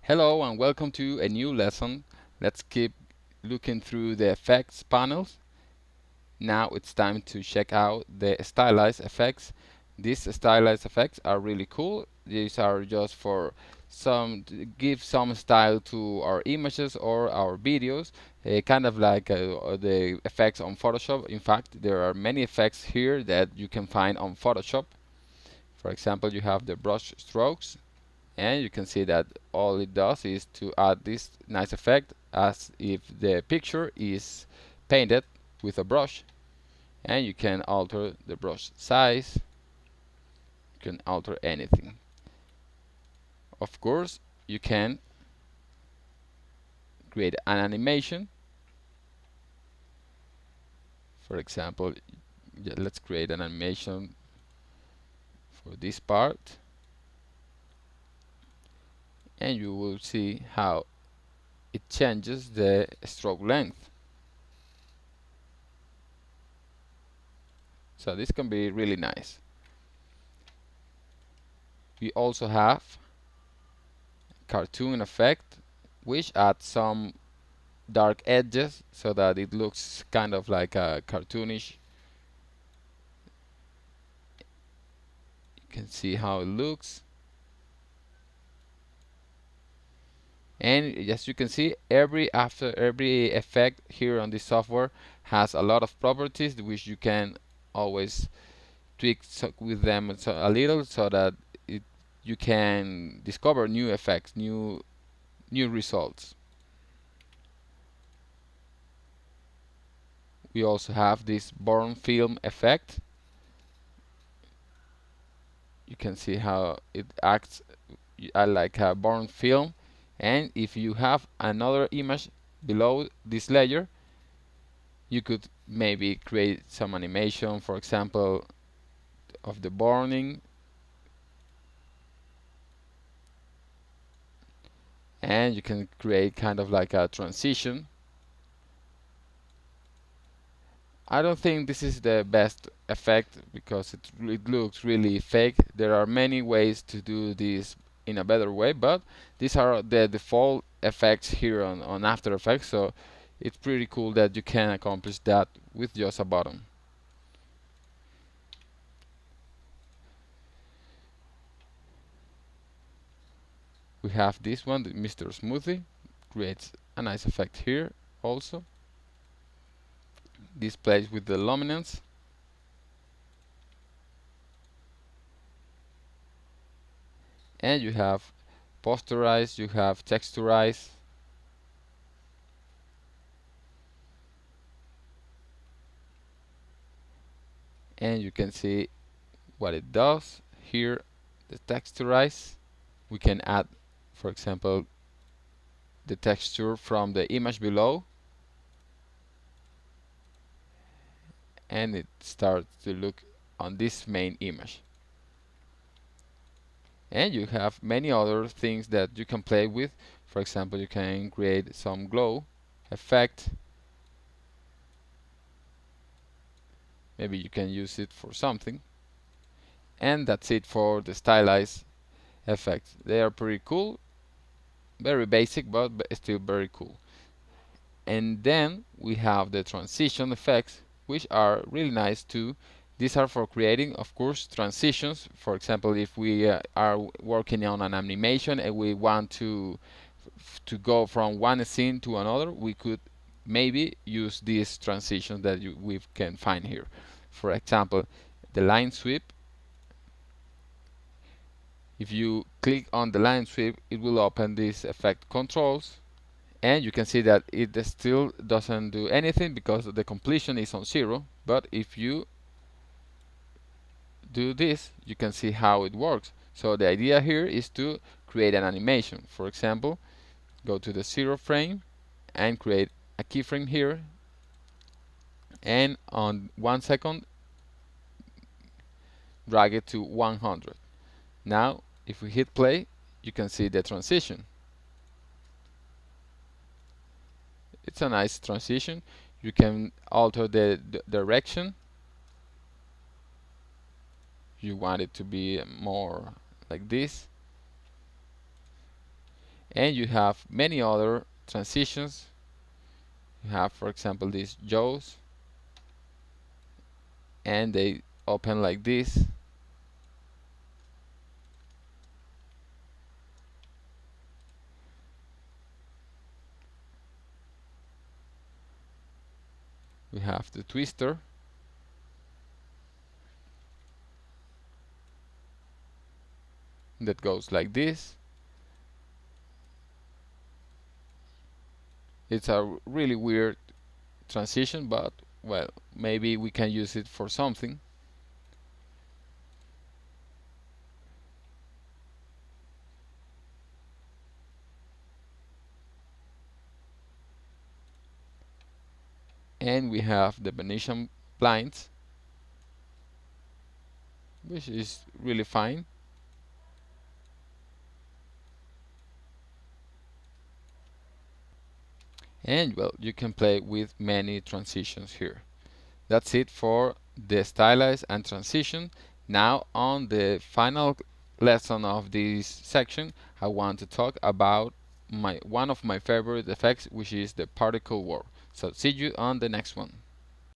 Hello and welcome to a new lesson. Let's keep looking through the effects panels. Now it's time to check out the stylized effects. These stylized effects are really cool. These are just for give some style to our images or our videos, kind of like the effects on Photoshop. In fact, there are many effects here that you can find on Photoshop. For example, you have the brush strokes, and you can see that all it does is to add this nice effect as if the picture is painted with a brush. And you can alter the brush size, you can alter anything. Of course, you can create an animation. For example, let's create an animation for this part, and you will see how it changes the stroke length. So this can be really nice. We also have cartoon effect, which adds some dark edges so that it looks kind of like a cartoonish. You can see how it looks, and as you can see, every effect here on this software has a lot of properties which you can always tweak with them a little so that you can discover new effects, new results. We also have this burn film effect. You can see how it acts like a burn film, and if you have another image below this layer, you could maybe create some animation, for example, of the burning, and you can create kind of like a transition. I don't think this is the best effect because it looks really fake. There are many ways to do this in a better way, but these are the default effects here on After Effects, so it's pretty cool that you can accomplish that with just a button. We have this one, the Mr. Smoothie, creates a nice effect here also. This plays with the luminance. And you have posterize, you have texturize. And you can see what it does here, the texturize. We can add, for example, the texture from the image below, and it starts to look on this main image. And you have many other things that you can play with. For example, you can create some glow effect. Maybe you can use it for something. And that's it for the stylized effects. They are pretty cool, very basic, but still very cool. And then we have the transition effects, which are really nice too. These are for creating, of course, transitions. For example, if we are working on an animation and we want to go from one scene to another, we could maybe use these transitions that we can find here. For example, the line sweep. If you click on the line sweep, it will open this effect controls, and you can see that it still doesn't do anything because the completion is on 0. But if you do this, you can see how it works. So the idea here is to create an animation. For example, go to the 0 frame and create a keyframe here, and on 1 second drag it to 100. Now if we hit play, you can see the transition. It's a nice transition. You can alter the direction. You want it to be more like this, And you have many other transitions. You have, for example, these jaws, and they open like this. We have the twister, that goes like this. It's a really weird transition, but well, maybe we can use it for something. And we have the Venetian blinds, which is really fine. And well, you can play with many transitions here. That's it for the stylize and transition. Now on the final lesson of this section, I want to talk about one of my favorite effects, which is the particle warp. So see you on the next one.